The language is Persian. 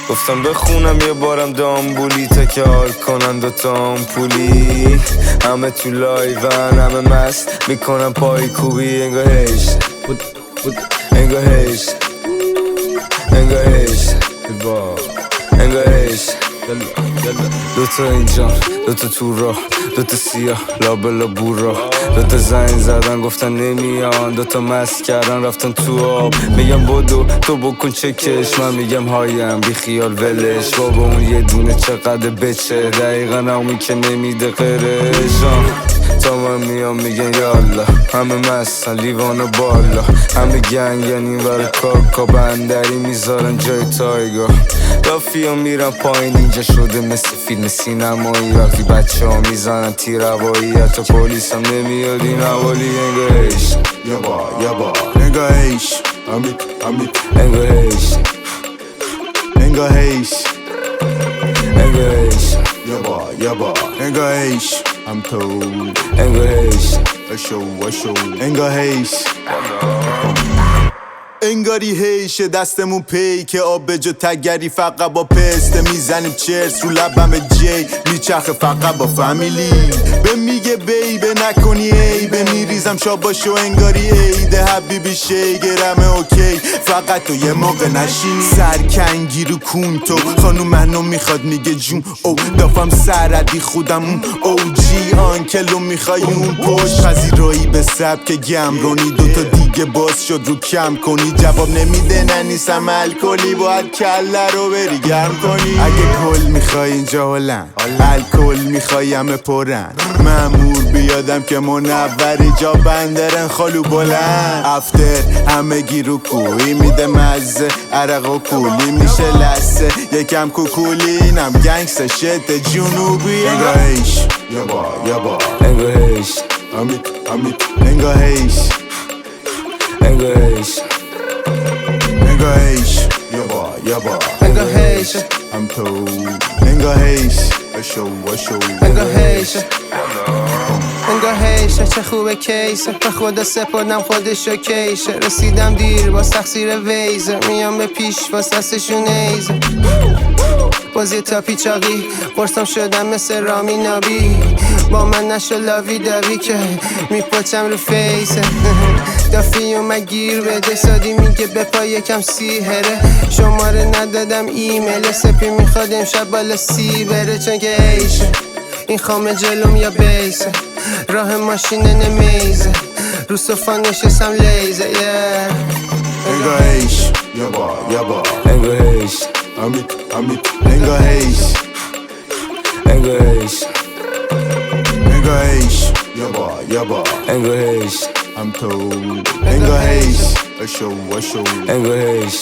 گفتم بخونم یه بارم دامبولی تا که حال کنن دوتا پولی. همه تو لایون همه مست میکنم پای کوبی. انگاه هیش انگاه هیش انگاه هیش انگاه هیش. دوتا اینجا دوتا تو راه دوتا سیاه لابلا بورا. دوتا زنگ زدن گفتن نمیان. دوتا مست کردن رفتن تو آب. میگم بدو تو بکن چکش. من میگم هایم بی خیال ولش. بابا اون یه دونه چقدر بچه. دقیقا همون که نمیده قرشان. تا من میام میگن یالا. همه مستن لیوان بالا. همه گنگن این ور کاکا بندری میذارن جای تایگا. رافیا میرن پایین اینجا شده مثل فیلم سینمایی. وقتی بچه ها میزنن تیر هوایی حتی پلیس هم نمیاد این حوالی. انگاه هیش یابا انگاه هیش انگاه هیش انگاه هیش انگاه هیش یابا انگاه هیش هم تو انگاه هیش اشو انگاه هیش انگاری هیشه دستمون پی که آب به جا تگری فقط با پسته میزنیم چرس رو لبم جی میچرخه فقط با فامیلی. به میگه بیبه نکنی عیبه میریزم شاباشو انگاری عیده حبیبی شیگرمه اوکی فقط تو یه موقع نشینی. سرکنگی رو کون تو خانوم منو میخواد میگه جون او دافم سردی خودم اون او جی آنکلو میخوای اون پشت پذیرایی به سبک گمرونی. دوتا دیگه باز شد رو کم کنی جواب نمیده ننیسم الکلی باید کله رو بری گرم کنی. اگه کل میخوای اینجا هلن الکل میخوای همه پرن مامور بیادم که منوری جا بندرن خالو بلند. افتر همه گیرو کوی میده مزه عرق و کولی میشه لسه یکم کوکولی اینم گنگس شت جنوبی. انگاه هیش یابا انگاه هیش انگاه هیش انگاه هیش انگاه هیش یابا انگاه هیش هم تو انگاه هیش اشو انگاه هیش انگاه هیشه چه خوبه کیسه به خدا سپردم خودشو کیشه. رسیدم دیر با تقصیر ویزه میام به پیش باز دستشون ایزه. بازی تا پیچاقی قرصم شدم مثل رامی نابی. با من نشو لاوی داوی که میپچم رو فیسه. دافی اومد گیر بده سادی میگه بپا یکم سیهره. شماره ندادم ایمیل سپی میخواد امشب بالا سی بره چون که ایشه. این خامه جلوم یا بیسه راه ماشین نمیزه رو صفا نشستم لیزه انگاه هیش یابا انگاه هیش انگاه هیش انگاه هیش انگاه هیش یابا انگاه هیش هم تو انگاه هیش اشو انگاه هیش